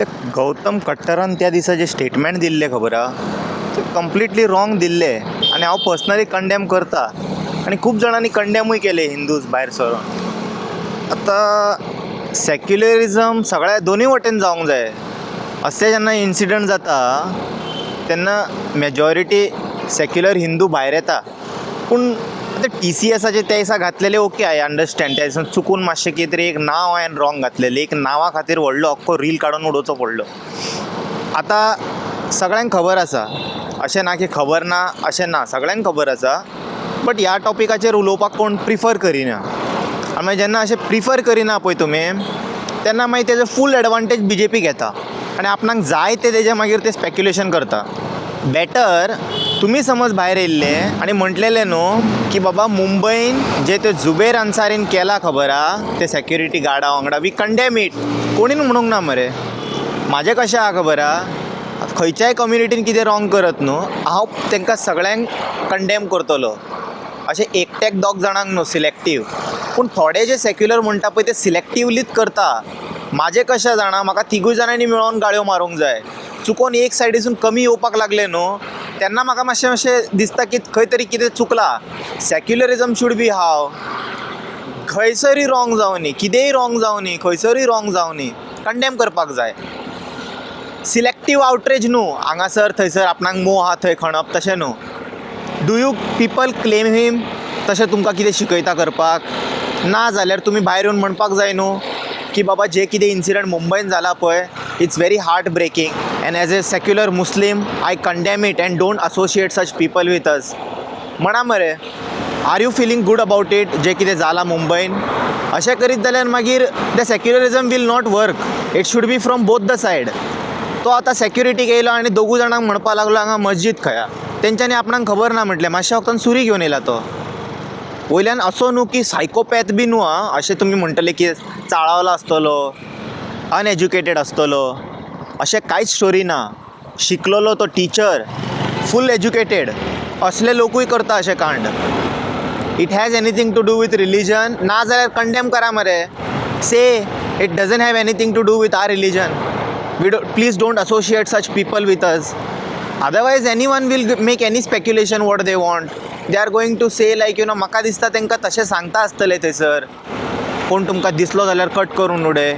ते गौतम कट्टरान त्या दिसा जे स्टेटमेंट दिल्ले खबर हा ते कंप्लिटली रॉंग दिल्ले आणि हांव पर्सनली कंडेम करता आणि खूप जाणांनी कंडेमूय केले हिंदूज भायर सरून. आतां सेक्युलरिजम सगळ्या दोनूय वटेन जावंक जाय. असे जेन्ना इन्सिडंट जाता तेन्ना मेजॉरिटी सेक्युलर हिंदू भायर येता. पूण आतां TCSचे त्या दिसा घातलेले ओके आय अंडरस्टँड. त्या दिसा चुकून मातशें कितें तरी एक नांव हांवें रॉंग घातलेलें, एक नांवा खातीर व्हडलो अख्खो रील काडून उडोवचो पडलो. आतां सगळ्यांक खबर आसा, अशें ना की खबर ना अशें ना, सगळ्यांक खबर आसा. बट ह्या टॉपिकाचेर उलोवपाक कोण प्रिफर करिना. आनी मागीर जेन्ना अशें प्रिफर करिना पळय तुमी तेन्ना मागीर तेजो फूल एडवांटेज BJP घेता आनी आपणाक जाय ते तेजें मागीर ते स्पेक्युलेशन करता. बेटर तुमी समज भायर येयल्ले आनी म्हटलेलें न्हू की बाबा मुंबईन जे ते जुबेर अन्सारीन केला खबर आहा ते सेक्युरिटी गार्डा वांगडा, वी कंडेम इट. कोणीन म्हणूंक ना मरे. म्हाजें कशें आहा खबर आहा, खंयच्याय कम्युनिटीन कितें रॉंग करत न्हू हांव तांकां सगळ्यांक कंडेम करतलो. अशें एकट्याक दोग जाणांक न्हू, सिलेक्टीव. पूण थोडे जे सेक्युलर म्हणटा पळय ते सिलेक्टिवलीच करता. म्हाजें कशें जाणा, म्हाका तिगूय जाणांनी मेळोन गाळयो मारूंक जाय. चुकोन एक सायडीसून कमी येवपाक लागले न्हू तेन्ना म्हाका मातशें अशें दिसता की खंय तरी कितें चुकलां. सेक्युलरिजम शूड बी हाव खंयसरूय रॉंग जावं न्ही, कितेंय रॉंग जावं न्ही, खंयसरूय रॉंग जावं न्ही, कंडेम करपाक जाय. सिलेक्टीव आउटरीच न्हू, हांगासर थंयसर आपणाक मोव आहा थंय खणप तशें न्हू. Do you people claim him तशें तुमकां कितें शिकयता करपाक? ना जाल्यार तुमी भायर येवन म्हणपाक जाय न्हू की बाबा जे कितें इन्सिडंट मुंबयन जाला पळय it's very heart breaking and as a secular Muslim I condemn it and don't associate such people with us. म्हणा मरे, are you feeling good about it जे कितें जालां मुंबयन? अशें करीत जाल्यार मागीर the secularism will not work. It should be from both the side. तो आतां सेक्युरिटीक येयलो आनी दोगूय जाणांक म्हणपाक लागलो हांगा मस्जीद खंय. तेंच्यांनी आपणाक खबर ना म्हटलें, मातशें वक्तान सुरी घेवन येयला तो. वयल्यान असो न्हू की सायकोपॅथ बी न्हू आं, अशें तुमी म्हणटले की चाळावलो आसतलो, अनएज्युकेटेड आसतलो, अशें कांयच स्टोरी ना. शिकलेलो तो टीचर, फूल एज्युकेटेड, असले लोकूय करता अशें कांड. It has anything to do with religion. ना जाल्यार कंडेम करा मरे. Say it doesn't have anything to do with our religion. Please don't associate such people with us. Otherwise anyone will make any speculation what they want. They are going to say like you know, म्हाका दिसता तांकां तशें सांगता आसतलें थंयसर. कोण तुमकां दिसलो जाल्यार कट करून उडय.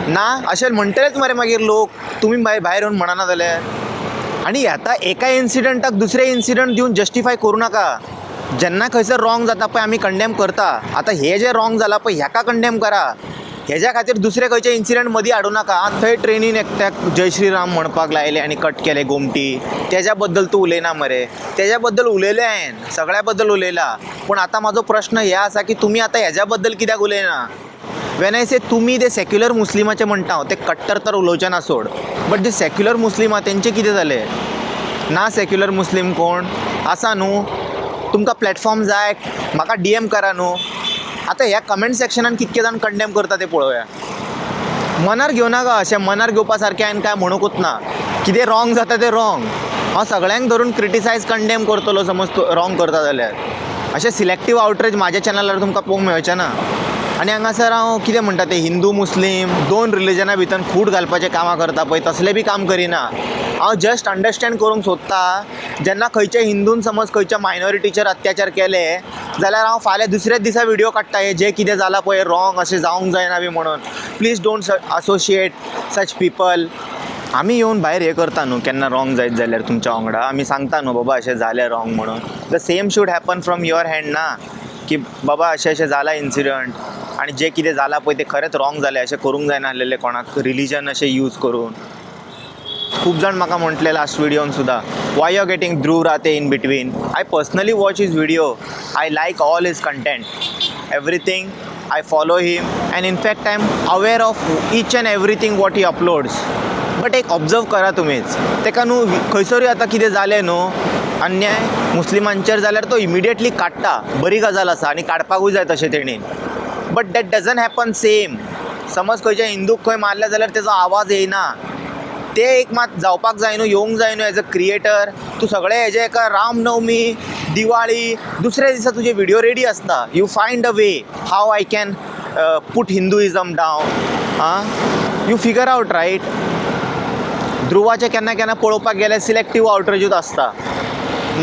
ना अशें म्हणटलेच मरे मागीर लोक, तुमी भायर येवन म्हणना जाल्यार. आनी आतां एका इन्सिडंटाक दुसरे इन्सिडंट दिवन जस्टिफाय करूं नाका. जेन्ना खंयसर रॉंग जाता पळय आमी कंडेम करता. आतां हे जे रॉंग जाला पळय हेका कंडेम करा. हेज्या खातीर दुसरे खंयचे इन्सिडंट मदीं हाडूं नाका. थंय ट्रेनीन एकट्याक जय श्रीराम म्हणपाक लायले आनी कट केले गोमटी, तेज्या बद्दल तूं उलयना मरे. तेज्या बद्दल उलयलें हांवें, सगळ्या बद्दल उलयलां. पूण आतां म्हाजो प्रश्न हे आसा की तुमी आतां हेज्या बद्दल कित्याक उलयना? वेन आय से तुमी ते सेक्युलर मुस्लिमाचे म्हणटा हांव, ते कट्टर तर उलोवचे ना सोड. बट जे सेक्युलर मुस्लीम आहा तेंचें कितें जालें? ना सेक्युलर मुस्लीम कोण आसा न्हू? तुमकां प्लॅटफॉर्म जाय, म्हाका DM करा न्हू. आतां ह्या कमेंट सेक्शनान कितके जाण कंडेम करता ते पळोवया. मनार घेवं नाका. अशें मनार घेवपा सारकें हांवें कांय म्हणूंकूच ना. कितें रॉंग जाता तें रॉंग. हांव सगळ्यांक धरून क्रिटिसायज कंडेम करतलो समज रॉंग करता जाल्यार. अशें सिलेक्टीव आउटरीच म्हाज्या चॅनलार तुमकां पळोवंक मेळचें ना. आनी हांगासर हांव कितें म्हणटा ते हिंदू मुस्लीम दोन रिलीजना भितर फूट घालपाचें कामां करता पळय तसलें बी काम करिना. हांव जस्ट अंडरस्टँड करूंक सोदता जेन्ना खंयच्या हिंदून समज खंयच्या मायनॉरिटीचेर अत्याचार केले जाल्यार हांव फाल्यां दुसऱ्याच दिसा व्हिडिओ काडटा हे जे कितें जालां पळय रॉंग अशें जावंक जायना बी म्हणून. Please don't associate such people. आमी येवन भायर हे करता न्हू केन्ना रॉंग जायत जाल्यार तुमच्या वांगडा आमी सांगता न्हू बाबा अशें जालें रॉंग म्हणून. The same should happen from your hand ना की बाबा अशें अशें जाला इन्सिडंट आनी जे कितें जालां पळय तें खरेंच रॉंग जालें अशें करूंक जायना आसलेलें कोणाक रिलीजन अशें यूज करून. खूब जाण म्हाका म्हटलें लास्ट व्हिडिओन सुद्दां वाय यू आर गेटिंग ध्रुव राते in between. I personally watch his video. I like all his content, everything. I follow him and in fact I am aware of each and everything what he uploads. But एक observe करा तुमीच तेका न्हू खंयसरूय आतां कितें जालें न्हू अन्याय मुस्लिमांचेर जाल्यार तो इमिडिएटली काडटा. बरी गजाल आसा आनी काडपाकूय जाय तशें तेणीन. But that doesn't happen same. समज खंयच्या हिंदूक खंय मारल्या जाल्यार तेजो आवाज येयना. ते एक मात जावपाक जाय न्हू, येवंक जाय न्हू. एज अ क्रिएटर तूं सगळें हेजे एका रामनवमी दिवाळी दुसऱ्या दिसा तुजे व्हिडिओ रेडी आसता. You find a way how I can put Hinduism down. You figure out right. ध्रुवाचे केन्ना केन्ना पळोवपाक गेल्यार सिलेक्टीव आउटरीचूच आसता.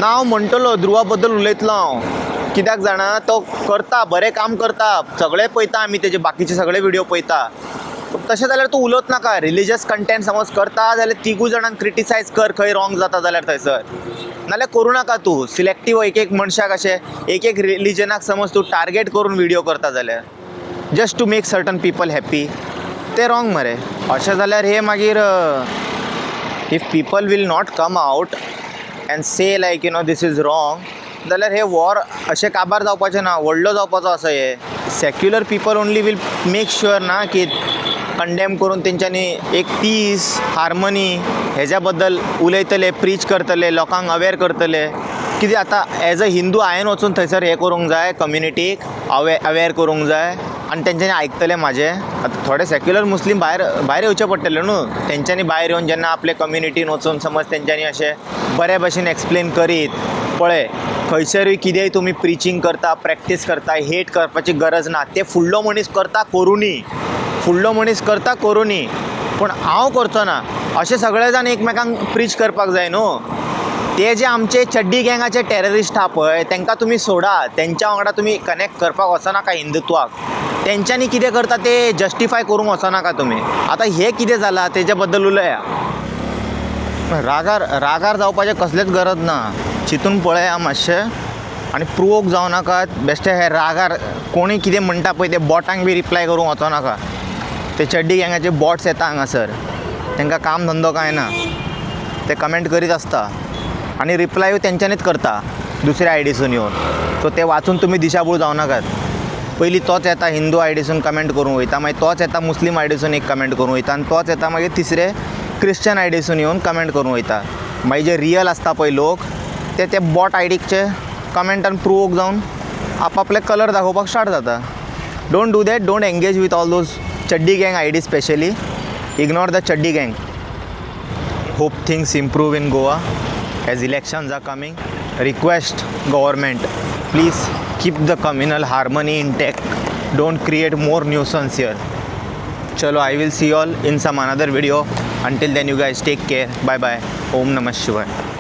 नांव म्हणटलो ध्रुवा बद्दल उलयतलो हांव, कित्याक जाणा तो करता, बरें काम करता, सगळे पळयता आमी तेजे बाकीचे सगळे व्हिडिओ पळयता. तशें जाल्यार तूं उलोवच नाका. रिलिजियस कंटेंट समज करता जाल्यार तिगूय जाणांक क्रिटिसायज कर खंय रॉंग जाता जाल्यार थंयसर, नाल्यार करूं नाका तूं सिलेक्टीव एक मनशाक अशें एक रिलिजनाक समज तूं टार्गेट करून व्हिडिओ करता जाल्यार just to make certain people happy, तें रॉंग मरे. अशें जाल्यार हे मागीर if people will not come out and say like you know this is wrong जाल्यार हे वॉर अशें काबार जावपाचें ना, व्हडलो जावपाचो असो हे. Secular people only will make sure ना की कंडेम करून तेंच्यांनी एक पीस हार्मनी हेज्या बद्दल उलयतले, प्रीच करतले, लोकांक अवेअर करतले. कितें आतां एज अ हिंदू हांवें वचून थंयसर हें करूंक जाय, कम्युनिटीक अवेअर करूंक जाय आनी तेंच्यांनी आयकतले म्हाजें. आतां थोडे सेक्युलर मुस्लीम भायर येवचे पडटले न्हू, तेंच्यांनी भायर येवन जेन्ना आपले कम्युनिटीन वचून समज तेंच्यांनी अशें बऱ्या भशेन एक्सप्लेन करीत, पळय खंयसरूय कितेंय तुमी प्रिचींग करता, प्रॅक्टीस करता, हेट करपाची गरज ना. ते फुडलो मनीस करता करुनी, फुडलो मनीस करता करुनी, पूण हांव करचो ना. अशें सगळे जाण एकमेकांक प्रीच करपाक जाय न्हू. ते जे आमचे चड्डी गँगाचे टेररिस्ट आहा पळय तेंकां तुमी सोडा, तेंच्या वांगडा तुमी कनेक्ट करपाक वचनाका हिंदुत्वाक. तेंच्यांनी कितें करता ते जस्टिफाय करूंक वचनाका तुमी. आतां हे कितें जालां तेज्या बद्दल उलया. रागार जावपाचें कसलेच गरज ना. चिंतून पळया मातशें आनी प्रोवोक जावं नाकात. बेश्टे हे रागार कोणीय कितें म्हणटा पळय ते बॉटांक बी रिप्लाय करूंक वचनाका. ते चड्डी गँगाचे बॉट्स येता हांगासर, तांकां काम धंदो कांय ना, ते कमेंट करीत आसता आनी रिप्लाय तेंच्यांनीच करता दुसऱ्या आयडीसून येवन. सो ते वाचून तुमी दिशाभूल जावं नाकात. पयलीं तोच येता हिंदू आयडीसून कमेंट करूंक वयता, मागीर तोच येता मुस्लीम आयडीसून एक कमेंट करूंक वयता आनी तोच येता मागीर तिसरे क्रिश्चन आयडीसून येवन कमेंट करूंक वयता. मागीर जे रियल आसता पळय लोक ते बॉट आयडीचे कमेंटान प्रोवोक जावन आपआपले कलर दाखोवपाक स्टार्ट जाता. Don't do that. Don't engage with all those चड्डी गँग आयडी स्पेशली. इग्नोर द चड्डी गँग. Hope things improve in Goa as elections are coming. Request government, please keep the communal harmony intact. Don't create more nuisance here. Chalo, I will see you all in some another video. Until then, you guys take care. Bye bye. Om Namah Shivaya.